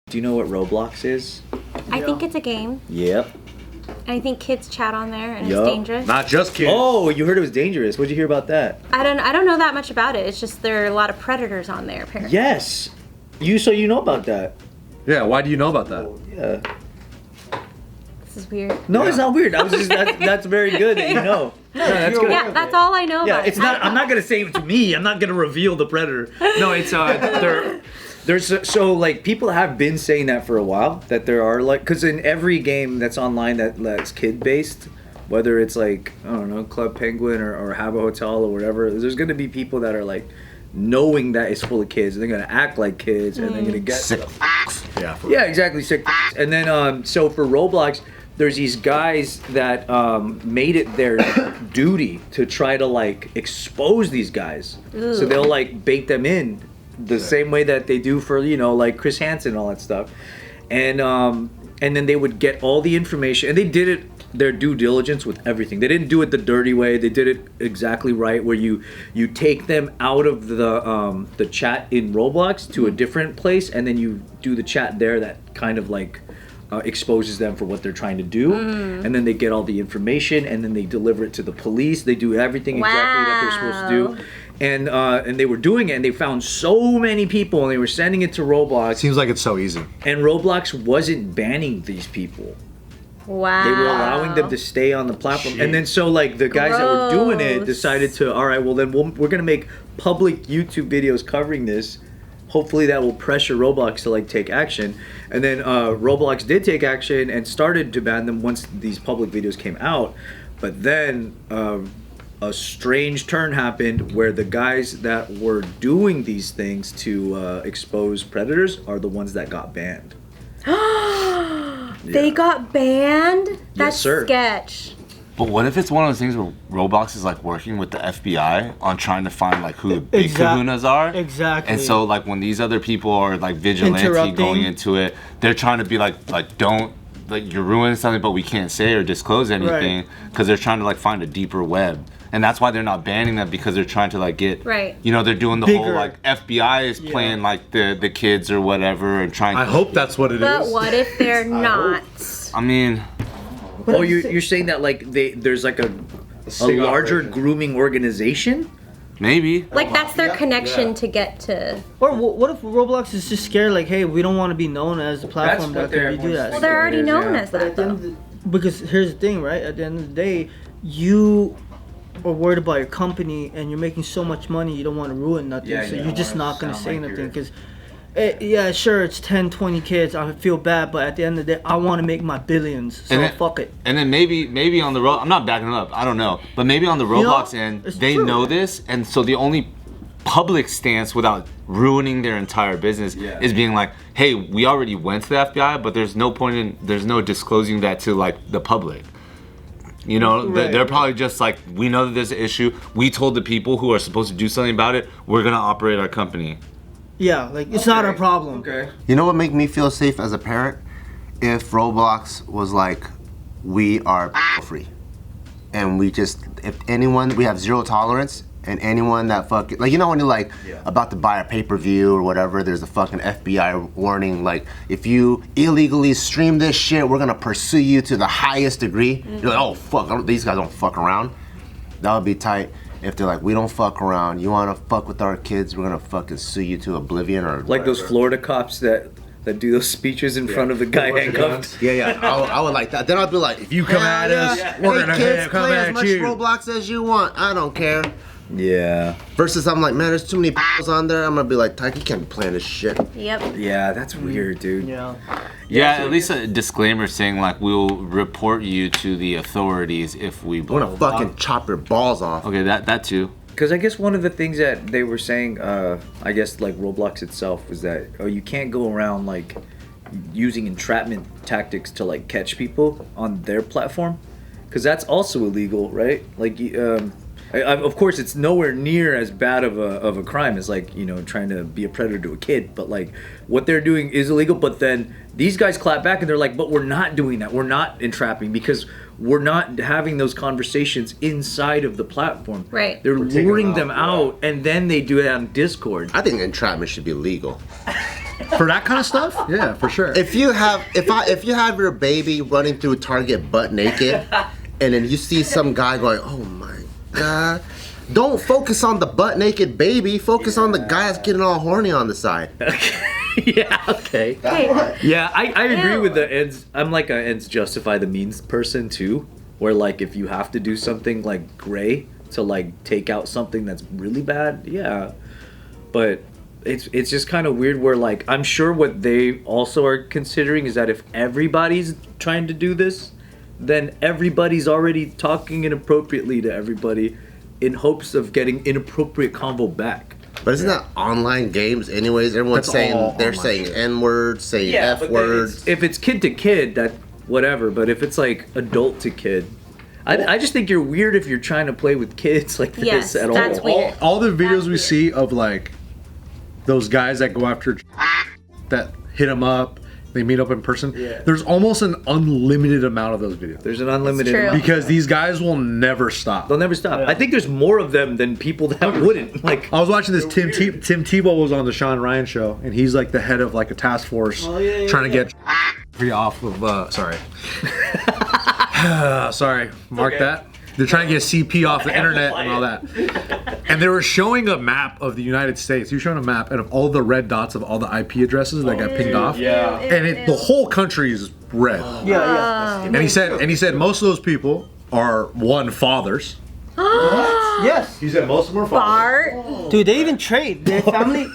Do you know what Roblox is? I think it's a game. Yep. And I think kids chat on there and it's dangerous. Not just kids. Oh, you heard it was dangerous. What'd you hear about that? I don't know that much about it. It's just there are a lot of predators on there apparently. Yes. You know about that. Yeah, why do you know about that? Yeah. This is weird. No, it's not weird. I was just that's very good that you know. Yeah, that's good. Yeah, that's all I know Yeah, about it's it. not. I'm not gonna say it to me. I'm not gonna reveal the predator. No, it's there's so like people have been saying that for a while that there are like because in every game that's online that's kid based, whether it's like I don't know Club Penguin or Have a Hotel or whatever, there's gonna be people that are like knowing that it's full of kids and they're gonna act like kids and they're gonna get Sick. Yeah, exactly sick. And then so for Roblox. There's these guys that made it their duty to try to like expose these guys. Ooh. So they'll like bake them in the same way that they do for like Chris Hansen and all that stuff, and then they would get all the information and they did it their due diligence with everything. They didn't do it the dirty way. They did it exactly right, where you take them out of the chat in Roblox to a different place, and then you do the chat there that kind of like. Exposes them for what they're trying to do, and then they get all the information, and then they deliver it to the police. They do everything exactly that they're supposed to do, and they were doing it, and they found so many people, and they were sending it to Roblox. Seems like it's so easy. And Roblox wasn't banning these people. Wow. They were allowing them to stay on the platform. Shit. And then so like the guys that were doing it decided to, all right, well then we're gonna make public YouTube videos covering this. Hopefully that will pressure Roblox to like take action. And then Roblox did take action and started to ban them once these public videos came out. But then a strange turn happened where the guys that were doing these things to expose predators are the ones that got banned. They got banned? That's sir. Sketch. But what if it's one of those things where Roblox is like working with the FBI on trying to find like who the big kahunas are? Exactly. And so like when these other people are like vigilante going into it, they're trying to be like don't like you're ruining something, but we can't say or disclose anything because they're trying to like find a deeper web. And that's why they're not banning them because they're trying to like get they're doing the whole like FBI is playing like the kids or whatever and trying. I hope that's what it is. But what if they're not? I mean. Oh, you're saying that like there's like a larger grooming organization? Maybe. Like that's their connection to get to. Or what if Roblox is just scared? Like, hey, we don't want to be known as the platform that can do that. Well, they're already known as that though. Because here's the thing, right? At the end of the day, you are worried about your company and you're making so much money, you don't want to ruin nothing. So you're just not gonna say nothing because. Yeah, sure, it's 10, 20 kids. I feel bad, but at the end of the day, I want to make my billions. So fuck it. And then maybe on the I'm not backing them up. I don't know, but maybe on the Roblox end, they know this, and so the only public stance without ruining their entire business is being like, hey, we already went to the FBI, but there's no disclosing that to like the public. You know, they're probably just like, we know that there's an issue. We told the people who are supposed to do something about it, we're gonna operate our company. Yeah, like it's not our problem. Okay. You know what make me feel safe as a parent? If Roblox was like, we are free, and we have zero tolerance, and anyone that fucking like when you're like about to buy a pay-per-view or whatever, there's a fucking FBI warning like if you illegally stream this shit, we're gonna pursue you to the highest degree. You're like, oh fuck, these guys don't fuck around. That would be tight. If they're like, we don't fuck around, you wanna fuck with our kids, we're gonna fucking sue you to oblivion or like those Florida cops that do those speeches in front of the guy handcuffed. Yeah. I would like that. Then I'd be like, if you come at us, we're gonna come play at as much you. Roblox as you want. I don't care. Yeah. Versus I'm like, man, there's too many on there. I'm gonna be like, Tyke, you can't be playing this shit. Yep. Yeah, that's weird, dude. Yeah, at least a disclaimer saying like we'll report you to the authorities if we I'm gonna fucking chop your balls off. Okay, that too. Because I guess one of the things that they were saying, I guess like Roblox itself, was that you can't go around like using entrapment tactics to like catch people on their platform, because that's also illegal, right? Like, of course, it's nowhere near as bad of a crime as like trying to be a predator to a kid, but like what they're doing is illegal. But then these guys clap back and they're like, but we're not doing that. We're not entrapping because we're not having those conversations inside of the platform. Right. They're luring them out, and then they do it on Discord. I think entrapment should be legal. For that kind of stuff? Yeah, for sure. If you have your baby running through Target butt naked, and then you see some guy going, "Oh my god." Don't focus on the butt naked baby. Focus on the guy that's getting all horny on the side. Yeah, okay. Hey, Yeah, I agree Ew. with the ends. I'm like a ends justify the means person too. Where like if you have to do something like gray to like take out something that's really bad, yeah. But it's just kind of weird where like I'm sure what they also are considering is that if everybody's trying to do this, then everybody's already talking inappropriately to everybody in hopes of getting inappropriate convo back. But isn't that online games anyways? Everyone's That's saying all they're online saying shit. N words, saying F but then words. if it's kid to kid, that whatever. But if it's like adult to kid, I just think you're weird if you're trying to play with kids like this Yes, at all. that's weird. All the videos That's we weird. see of like those guys that go after that hit them up, they meet up in person. Yeah. There's almost an unlimited amount of those videos There's an unlimited true. amount. because these guys will never stop. They'll never stop. I think there's more of them than people that wouldn't. Like, I was watching this Tim Tebow was on the Sean Ryan show, and he's like the head of like a task force trying to get off of sorry. Sorry, mark okay. that. They're trying to get CP off the internet and all that. And they were showing a map of the United States. You're showing a map and of all the red dots of all the IP addresses that got pinged off. Yeah. And the whole country is red. Yeah. And he said most of those people are fathers. Yes. He said most of them are Bart. Dude, they even trade. Their family.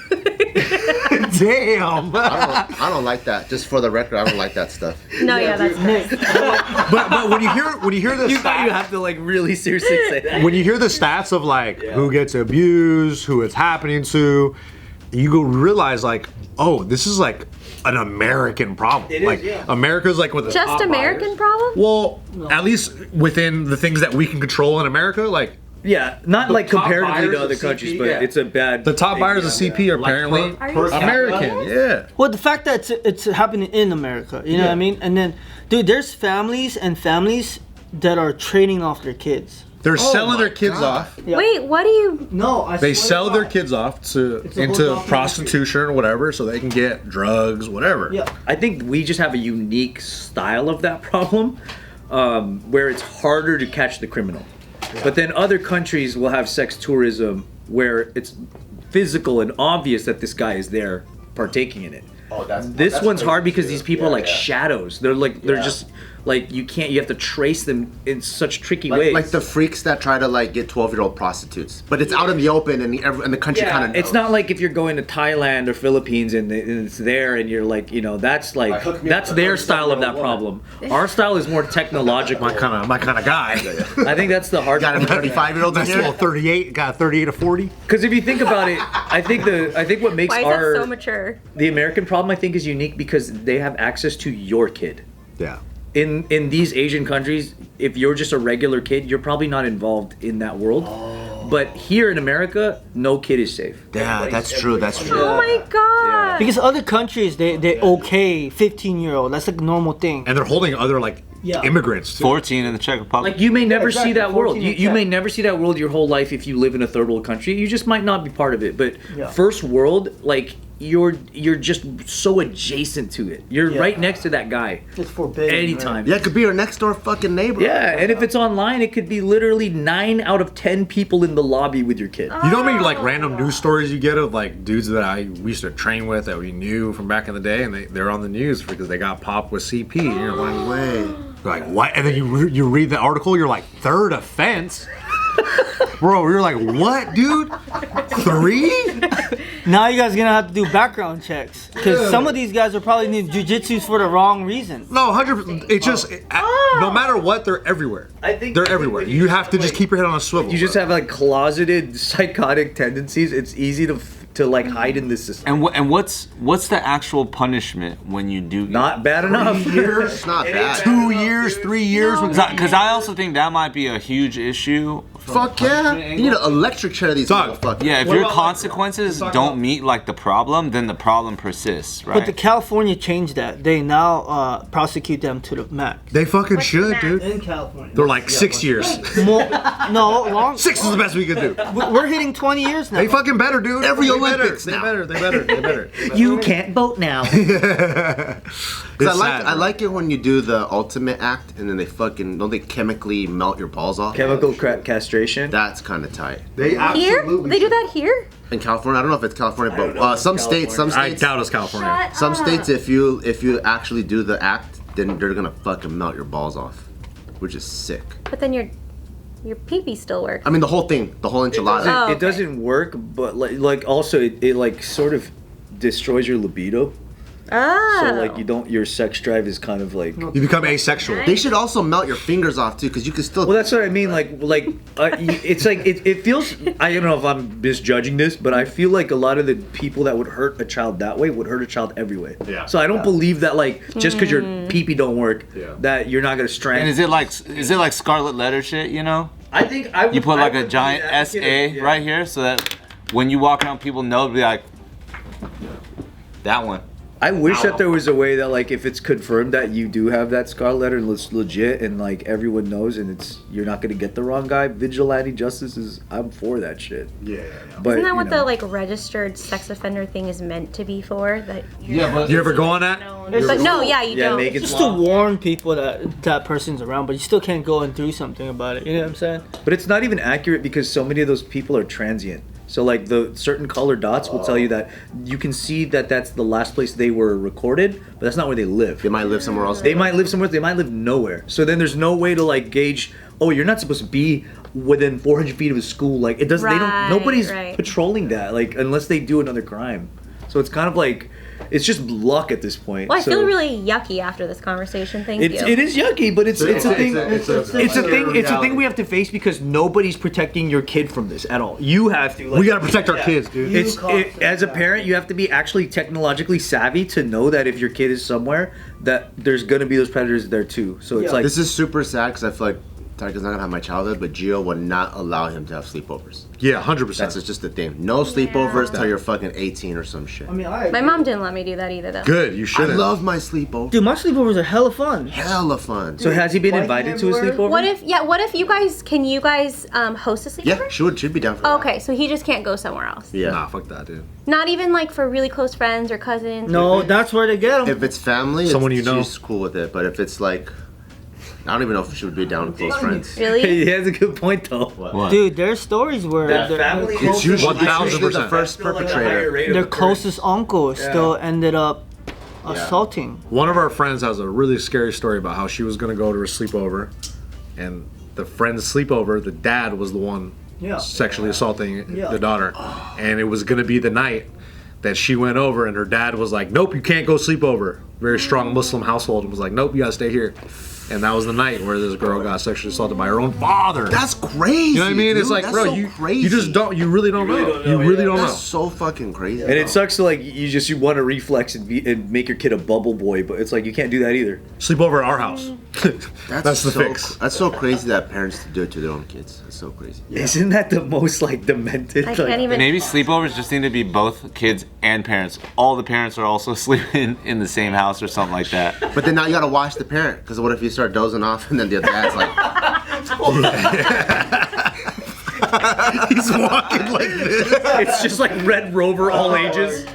Damn. I don't like that. Just for the record, I don't like that stuff. No, yeah, that's nice. But when you hear the you thought you stats, have to like really seriously say that. when you hear the stats of like who gets abused, who it's happening to, you go realize like, oh, this is like an American problem. It is, like yeah. America's like with the Just top American buyers. problem? Well, at least within the things that we can control in America, like Yeah, not The like top comparatively buyers to other of countries, CP, but yeah. it's a bad. the top thing, buyers yeah. of CP are apparently Are you American. Yeah. Well, the fact that it's happening in America, you know what I mean? And then, dude, there's families that are trading off their kids. They're selling my their kids God. off. Yeah. Wait, what do you? No, I They swear sell to their God. kids off It's a whole into documentary. prostitution or whatever, so they can get drugs, whatever. Yeah. I think we just have a unique style of that problem, where it's harder to catch the criminal. But then other countries will have sex tourism where it's physical and obvious that this guy is there partaking in it. Oh, This one's hard because these people are like Yeah. shadows. They're just like you have to trace them in such tricky ways. Like the freaks that try to like get 12-year-old prostitutes, but it's out in the open and the country kind of knows. It's not like if you're going to Thailand or Philippines and it's there and you're like, that's like hook me that's up with a their style of 37-year-old that problem. Our style is more technological. My kind of guy. I think that's the hard got a part. 35-year-old in That's a little here. 38. Got a 38 to 40. Because if you think about it, I think what makes Why is our that so mature? the American problem I think is unique because they have access to your kid. Yeah. In these Asian countries, if you're just a regular kid, you're probably not involved in that world. But here in America, no kid is safe. Yeah, that's true. That's true. Oh my god. Because other countries, they okay 15-year-old. That's like a normal thing. And they're holding other like Yeah. immigrants too. 14 in the Czech Republic. Like you may never exactly, see that world. 14 You and may 10. never see that world your whole life if you live in a third world country. You just might not be part of it. But Yeah. first world, like you're just so adjacent to it. You're Yeah. right next to that guy It's forbidden. anytime. Yeah, it could be your next door fucking neighbor. Yeah, and if it's online, it could be literally 9 out of 10 people in the lobby with your kid. You know how many like random news stories you get of like dudes that we used to train with that we knew from back in the day, and they're on the news because they got popped with CP. And you're like, Way. you're like what? And then you read the article, you're like, third offense, bro. You're like, what, dude? 3? Now you guys are gonna have to do background checks because some of these guys are probably need jujitsus for the wrong reason. No, 100%. It's just no matter what, they're everywhere. I think They're everywhere. You have to just keep your head on a swivel. You just have like closeted psychotic tendencies. It's easy to like hide in this system. and what's the actual punishment when you do Not bad enough. It's not bad. 2 years, 3 years. No. When Because I also think that might be a huge issue Fuck yeah! You need an electric chair these Dog. motherfuckers. Yeah, if What your about, consequences don't meet like the problem, then the problem persists, right? But the California changed that. They now prosecute them to the max. They fucking What's should, the dude. In California. They're like 6 years. More, no, long. 6 is the best we could do. We're hitting 20 years now. They fucking better, dude. Every They Olympics better. now. They better. They better. You can't vote now. Cause I like it when you do the ultimate act and then they fucking don't they chemically melt your balls off. Chemical castration. That's kind of tight. They Here? absolutely They do that here? In California, I don't know if it's California, but some states, I doubt it's California. some states, if you actually do the act, then they're gonna fucking melt your balls off, which is sick. But then your pee-pee still works. I mean, the whole thing, the whole enchilada. Oh, It doesn't work, but like also it like sort of destroys your libido. Oh. So like your sex drive is kind of like. You become asexual. They should also melt your fingers off too, because you can still. Well, that's what I mean. It's like it feels. I don't know if I'm misjudging this, but I feel like a lot of the people that would hurt a child that way would hurt a child every way. Yeah. So I don't believe that like just because your pee-pee don't work, Yeah. that you're not gonna strangle. and is it like scarlet letter shit, you know? I think I would, You put I like a would be giant an advocate SA of- yeah. right here so that when you walk around people know to be like that one. I wish that there was a way that like if it's confirmed that you do have that scarlet letter and it's legit and like everyone knows and you're not gonna get the wrong guy. Vigilante justice is I'm for that shit. Yeah. But Isn't that you what know. the like registered sex offender thing is meant to be for? That You ever go on that? But no, yeah, you Yeah, don't. naked Just swap. to warn people that person's around, but you still can't go and do something about it. You know what I'm saying? But it's not even accurate because so many of those people are transient. So like the certain color dots will tell you that you can see that that's the last place they were recorded, but that's not where they live. They might live somewhere else. They might live somewhere. They might live nowhere. So then there's no way to like gauge. Oh, you're not supposed to be within 400 feet of a school. Like it doesn't. They don't. Right, Nobody's right. patrolling that. Like unless they do another crime. So it's kind of like it's just luck at this point. Well, I So feel really yucky after this conversation. Thank you. it is yucky, but it's a thing. It's a thing. It's a thing reality. we have to face because nobody's protecting your kid from this at all. You have to. Like, We gotta protect our kids, dude. as a parent, you have to be actually technologically savvy to know that if your kid is somewhere, that there's gonna be those predators there too. So it's Yeah. like This is super sad because I feel like Tarika's not gonna have my childhood, but Gio would not allow him to have sleepovers. Yeah, 100%. That's just the thing. No sleepovers till you're fucking 18 or some shit. I mean, I My mom didn't let me do that either, though. good. You I should. love my sleepover. dude, my sleepovers are hella fun. Hella fun. So has he been Fighting invited to a everywhere? sleepover? What if you guys can host a sleepover? Yeah, she'd be down for that. Okay, so he just can't go somewhere else. Yeah. Nah, fuck that, dude. Not even like for really close friends or cousins. No, that's where they get them. If it's family, Someone you know. she's cool with it. But if it's like, I don't even know if she would be down with close friends. Really? He has a good point though. What? Dude, there's stories where It's usually 1000%. the first perpetrator. their closest uncle still ended up assaulting. One of our friends has a really scary story about how she was gonna go to her sleepover, and the friend's sleepover, the dad was the one Yeah. sexually assaulting Yeah. the daughter, and it was gonna be the night that she went over, and her dad was like, "Nope, you can't go sleep over." Very strong Muslim household, and was like, "Nope, you gotta stay here." And that was the night where this girl got sexually assaulted by her own father. That's crazy. You know what I mean? Dude. It's like, That's bro, so you crazy. you really don't know. You really don't know. That's so fucking crazy. And it sucks to like you want to reflex and make your kid a bubble boy, but it's like you can't do that either. Sleep over at our house. That's the so, fix. That's so crazy that parents do it to their own kids. It's so crazy. Isn't that the most like demented? I like- can't even. Maybe sleepovers just need to be both kids and parents. All the parents are also sleeping in the same house or something like that. But then now you gotta watch the parent, because what if you start dozing off and then the dad's like, He's walking like this. It's just like Red Rover, all ages.